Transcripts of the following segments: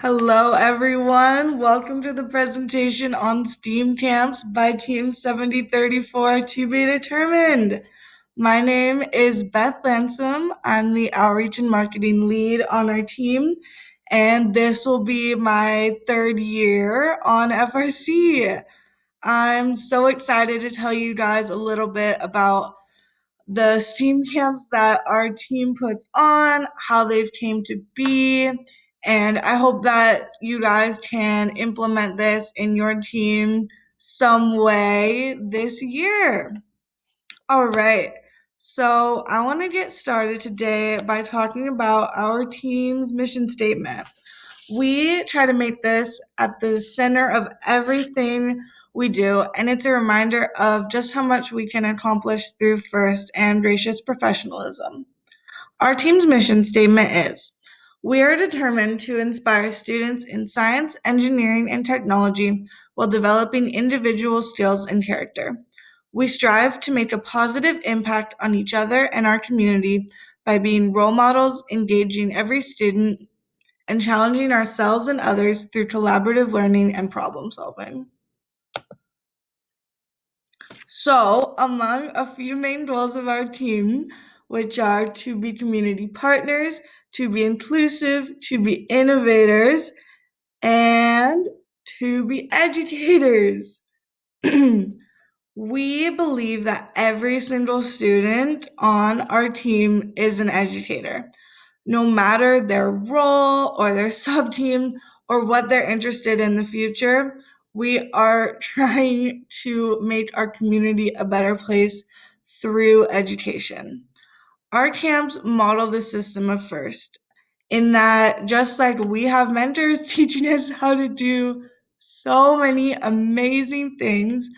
Hello, everyone. Welcome to the presentation on STEAM camps by Team 7034 to be determined. My name is Beth Landsem. I'm the outreach and marketing lead on our team, and this will be my third year on FRC. I'm so excited to tell you guys a little bit about the STEAM camps that our team puts on, how they've came to be, and I hope that you guys can implement this in your team some way this year. All right. So I want to get started today by talking about our team's mission statement. We try to make this at the center of everything we do, and it's a reminder of just how much we can accomplish through first and gracious professionalism. Our team's mission statement is: we are determined to inspire students in science, engineering, and technology while developing individual skills and character. We strive to make a positive impact on each other and our community by being role models, engaging every student, and challenging ourselves and others through collaborative learning and problem solving. So, among a few main goals of our team, which are to be community partners, to be inclusive, to be innovators, and to be educators. We believe that every single student on our team is an educator, no matter their role or their sub team or what they're interested in the future. We are trying to make our community a better place through education. Our camps model the system of first, in that just like we have mentors teaching us how to do so many amazing things,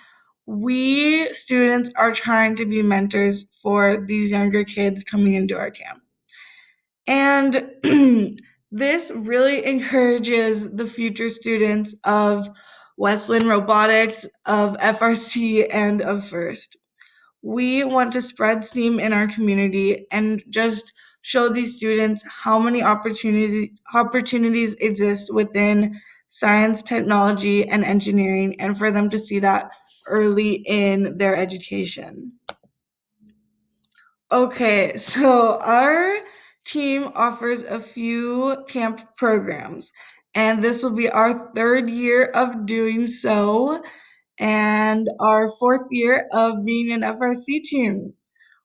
we students are trying to be mentors for these younger kids coming into our camp. And this really encourages the future students of Wesleyan Robotics, of FRC, and of FIRST. We want to spread STEAM in our community and just show these students how many opportunities exist within science, technology, and engineering, and for them to see that early in their education. Okay, so our team offers a few camp programs, and this will be our third year of doing so and our fourth year of being an FRC team.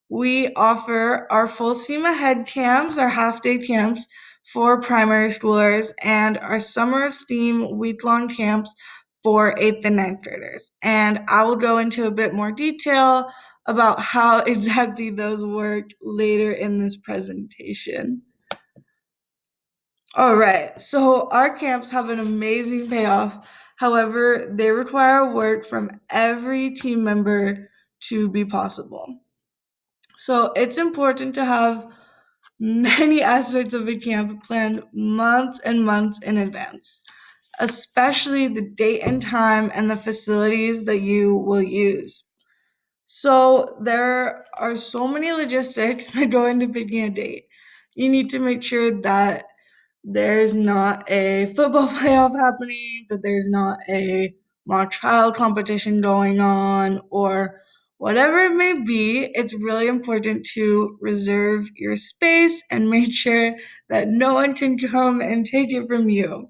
We offer our full steam ahead camps, our half day camps for primary schoolers, and our summer of STEAM week long camps for 8th and ninth graders. And I will go into a bit more detail about how exactly those work later in this presentation. All right, so our camps have an amazing payoff. However, they require work from every team member to be possible. So it's important to have many aspects of a camp planned months and months in advance, especially the date and time and the facilities that you will use. So there are so many logistics that go into picking a date. You need to make sure that there's not a football playoff happening, that there's not a mock trial competition going on, or whatever it may be. It's really important to reserve your space and make sure that no one can come and take it from you.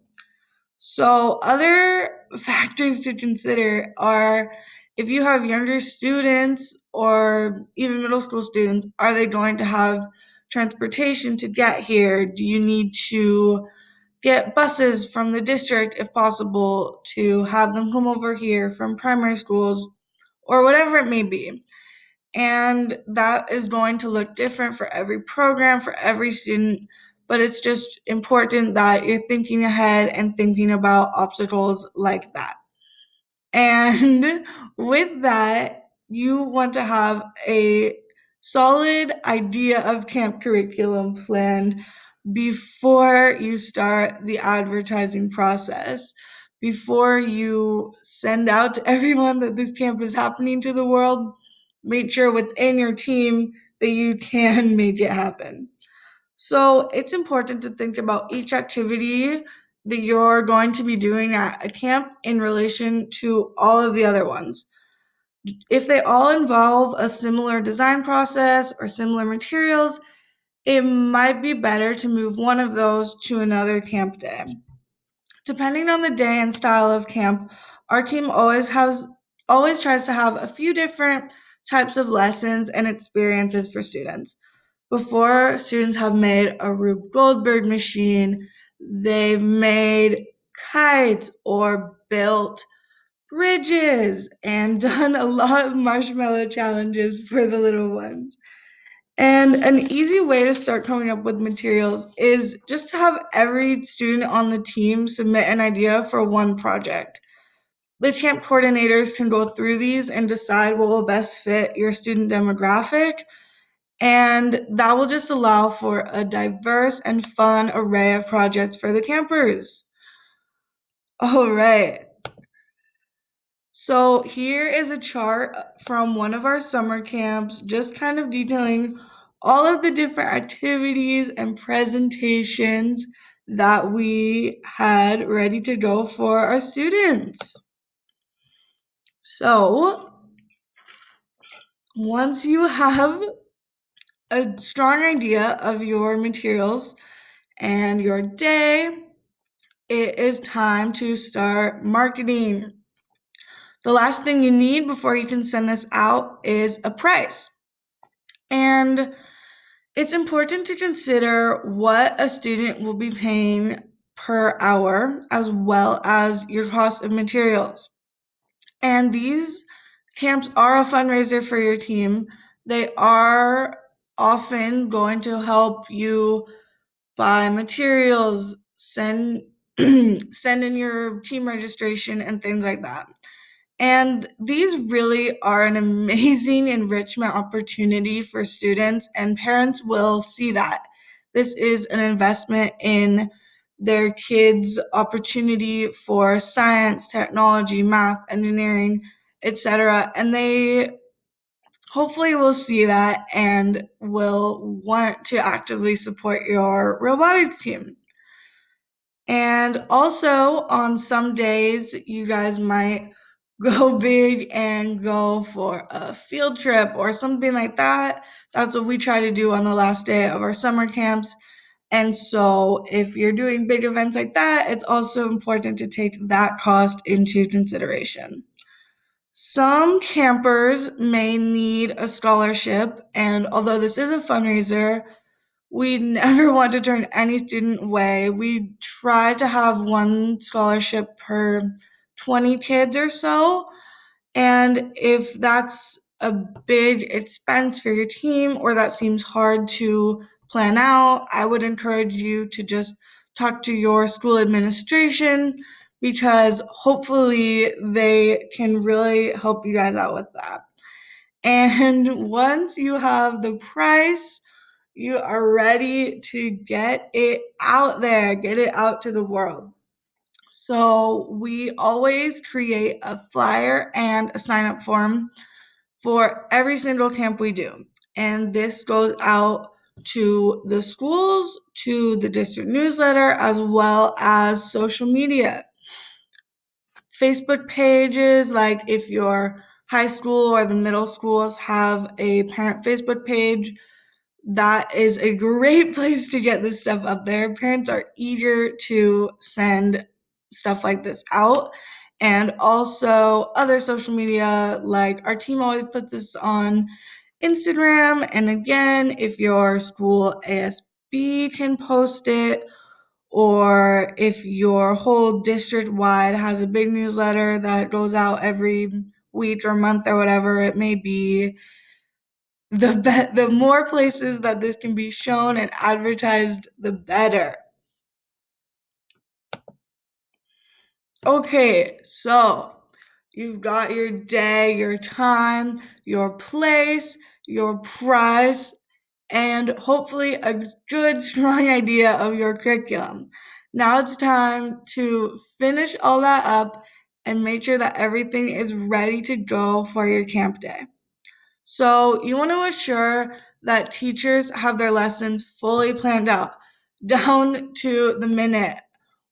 So, other factors to consider are: if you have younger students or even middle school students, are they going to have transportation to get here? Do you need to get buses from the district if possible to have them come over here from primary schools or whatever it may be? And that is going to look different for every program, for every student, but it's just important that you're thinking ahead and thinking about obstacles like that. And with that, you want to have a solid idea of camp curriculum planned before you start the advertising process, before you send out to everyone that this camp is happening to the world. Make sure within your team that you can make it happen. So it's important to think about each activity that you're going to be doing at a camp in relation to all of the other ones. If they all involve a similar design process or similar materials, it might be better to move one of those to another camp day. Depending on the day and style of camp, our team always tries to have a few different types of lessons and experiences for students. Before, students have made a Rube Goldberg machine, they've made kites or built bridges and done a lot of marshmallow challenges for the little ones. And an easy way to start coming up with materials is just to have every student on the team submit an idea for one project. The camp coordinators can go through these and decide what will best fit your student demographic, and that will just allow for a diverse and fun array of projects for the campers. All right. So here is a chart from one of our summer camps, just kind of detailing all of the different activities and presentations that we had ready to go for our students. So once you have a strong idea of your materials and your day, it is time to start marketing. The last thing you need before you can send this out is a price. And it's important to consider what a student will be paying per hour as well as your cost of materials. And these camps are a fundraiser for your team. They are often going to help you buy materials, send in your team registration and things like that. And these really are an amazing enrichment opportunity for students, and parents will see that. This is an investment in their kids' opportunity for science, technology, math, engineering, etc. And they hopefully will see that and will want to actively support your robotics team. And also, on some days, you guys might go big and go for a field trip or something like that. That's what we try to do on the last day of our summer camps. And so, if you're doing big events like that, it's also important to take that cost into consideration. Some campers may need a scholarship, and although this is a fundraiser, we never want to turn any student away. We try to have one scholarship per 20 kids or so. And if that's a big expense for your team or that seems hard to plan out, I would encourage you to just talk to your school administration because hopefully they can really help you guys out with that. And once you have the price, you are ready to get it out there, get it out to the world. So we always create a flyer and a sign up form for every single camp we do. And this goes out to the schools, to the district newsletter, as well as social media. Facebook pages, like if your high school or the middle schools have a parent Facebook page, that is a great place to get this stuff up there. Parents are eager to send stuff like this out. And also other social media, like our team always puts this on Instagram. And again, if your school ASB can post it, or if your whole district wide has a big newsletter that goes out every week or month or whatever it may be, the more places that this can be shown and advertised, the better. Okay, so you've got your day, your time, your place, your price, and hopefully a good, strong idea of your curriculum. Now it's time to finish all that up and make sure that everything is ready to go for your camp day. So you want to assure that teachers have their lessons fully planned out, down to the minute.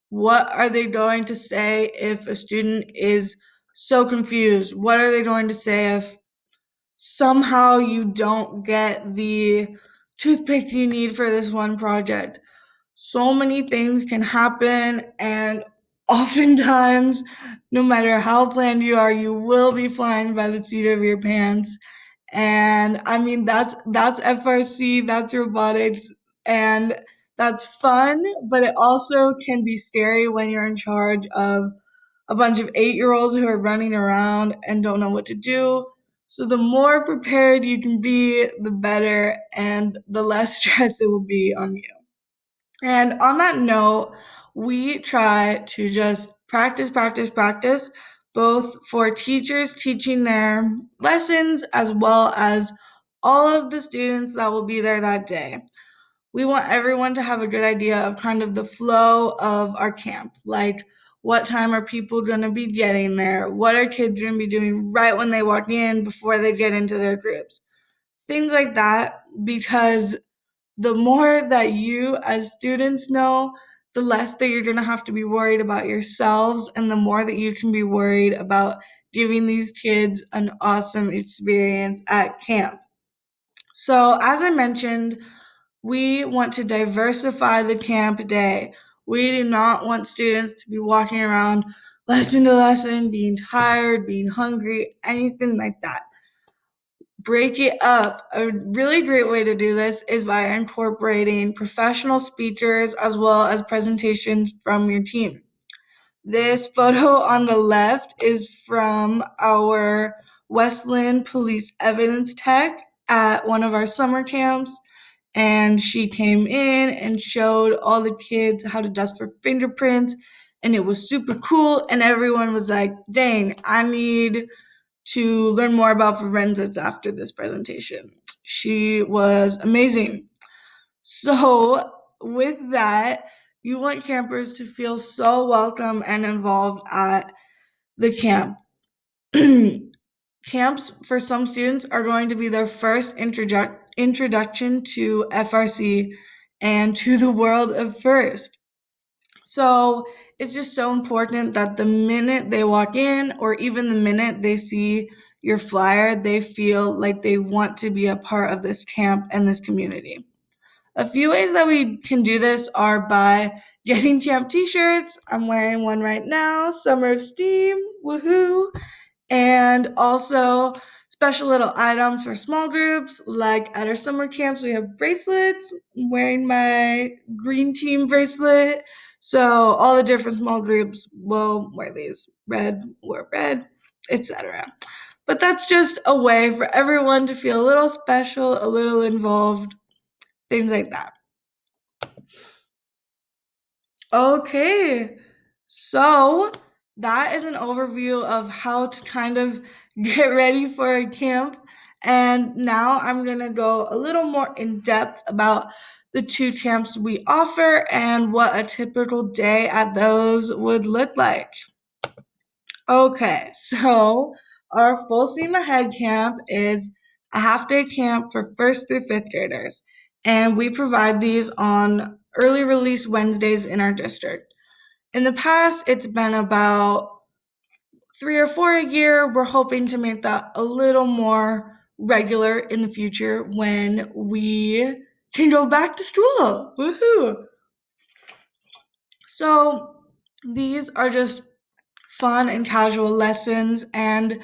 What are they going to say if a student is so confused? What are they going to say if somehow you don't get the toothpicks you need for this one project? So many things can happen, and oftentimes, no matter how planned you are, you will be flying by the seat of your pants. And I mean, that's FRC, that's robotics, and that's fun, but it also can be scary when you're in charge of a bunch of 8-year-olds who are running around and don't know what to do. So the more prepared you can be, the better, and the less stress it will be on you. And on that note, we try to just practice, practice, practice, both for teachers teaching their lessons as well as all of the students that will be there that day. We want everyone to have a good idea of kind of the flow of our camp. Like, what time are people going to be getting there? What are kids going to be doing right when they walk in before they get into their groups? Things like that, because the more that you as students know, the less that you're going to have to be worried about yourselves, and the more that you can be worried about giving these kids an awesome experience at camp. So, as I mentioned, we want to diversify the camp day. We do not want students to be walking around lesson to lesson, being tired, being hungry, anything like that. Break it up. A really great way to do this is by incorporating professional speakers as well as presentations from your team. This photo on the left is from our Westland Police Evidence Tech at one of our summer camps. And she came in and showed all the kids how to dust for fingerprints. And it was super cool. And everyone was like, dang, I need to learn more about forensics after this presentation. She was amazing. So, with that, you want campers to feel so welcome and involved at the camp. Camps for some students are going to be their first introduction to FRC and to the world of first. So it's just so important that the minute they walk in, or even the minute they see your flyer, they feel like they want to be a part of this camp and this community. A few ways that we can do this are by getting camp t-shirts. I'm wearing one right now, Summer of Steam, woohoo! And also special little items for small groups, like at our summer camps we have bracelets. I'm wearing my green team bracelet, so all the different small groups will wear these. Red, wear red, etc. But that's just a way for everyone to feel a little special, a little involved, things like that. Okay, so that is an overview of how to kind of get ready for a camp. And now I'm going to go a little more in depth about the two camps we offer and what a typical day at those would look like. Okay, so our full steam ahead camp is a half day camp for first through fifth graders. And we provide these on early release Wednesdays in our district. In the past, it's been about 3 or 4 a year. We're hoping to make that a little more regular in the future when we can go back to school. Woohoo! So these are just fun and casual lessons, and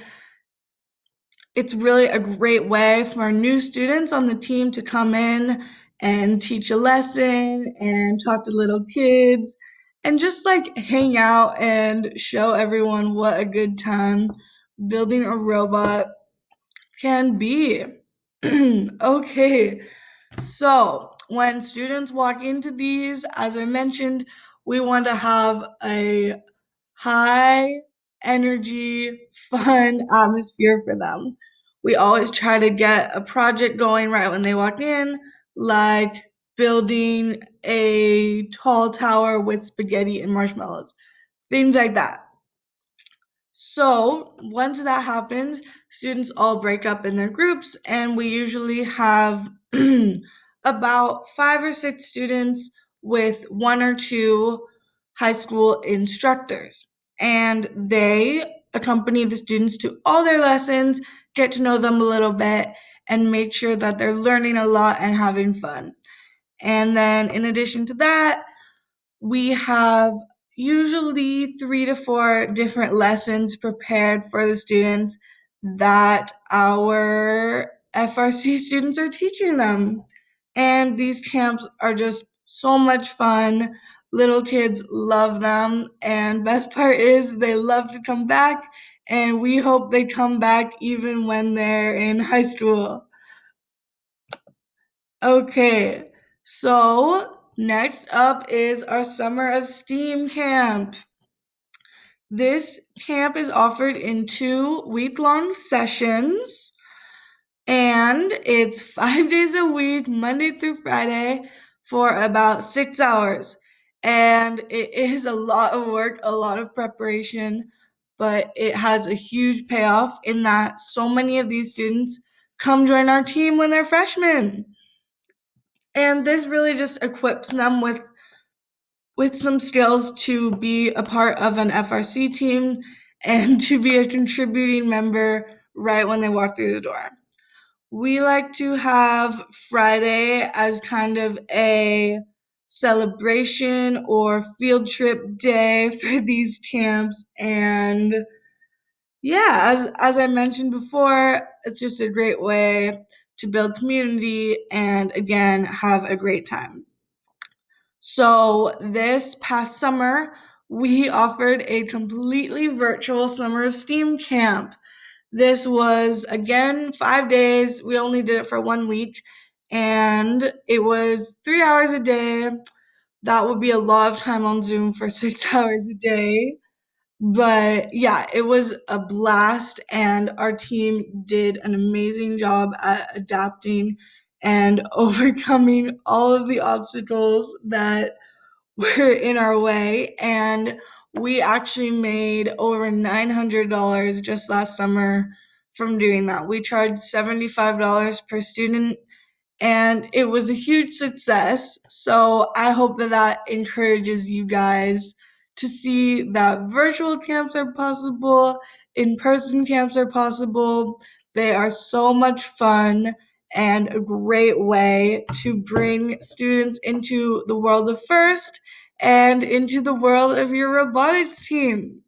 it's really a great way for our new students on the team to come in and teach a lesson and talk to little kids and just like hang out and show everyone what a good time building a robot can be. Okay, so when students walk into these, as I mentioned, we want to have a high energy, fun atmosphere for them. We always try to get a project going right when they walk in, like building a tall tower with spaghetti and marshmallows, things like that. So, once that happens, students all break up in their groups, and we usually have about 5 or 6 students with 1 or 2 high school instructors. And they accompany the students to all their lessons, get to know them a little bit, and make sure that they're learning a lot and having fun. And then in addition to that, we have usually 3 to 4 different lessons prepared for the students that our FRC students are teaching them. And these camps are just so much fun. Little kids love them. And best part is they love to come back. And we hope they come back even when they're in high school. Okay, so next up is our Summer of STEAM camp. This camp is offered in 2 week-long sessions, and it's 5 days a week, Monday through Friday, for about 6 hours. And it is a lot of work, a lot of preparation, but it has a huge payoff in that so many of these students come join our team when they're freshmen. And this really just equips them with some skills to be a part of an FRC team and to be a contributing member right when they walk through the door. We like to have Friday as kind of a celebration or field trip day for these camps. And yeah, as I mentioned before, it's just a great way to build community and again have a great time. So this past summer, we offered a completely virtual Summer of STEAM camp. This was, again, 5 days. We only did it for 1 week, and it was 3 hours a day. That would be a lot of time on Zoom for 6 hours a day. But yeah, it was a blast, and our team did an amazing job at adapting and overcoming all of the obstacles that were in our way. And we actually made over $900 just last summer from doing that. We charged $75 per student, and it was a huge success. So I hope that that encourages you guys to see that virtual camps are possible, in-person camps are possible. They are so much fun and a great way to bring students into the world of FIRST and into the world of your robotics team.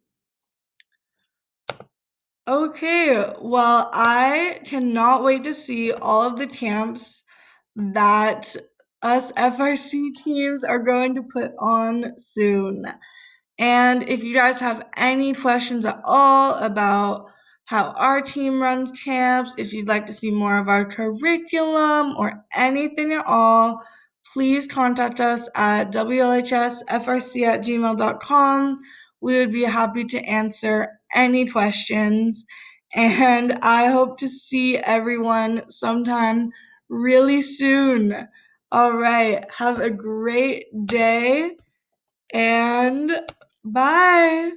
Okay, well, I cannot wait to see all of the camps that us FRC teams are going to put on soon. And if you guys have any questions at all about how our team runs camps, if you'd like to see more of our curriculum or anything at all, please contact us at wlhsfrc@gmail.com. We would be happy to answer any questions. And I hope to see everyone sometime really soon. All right, have a great day and bye.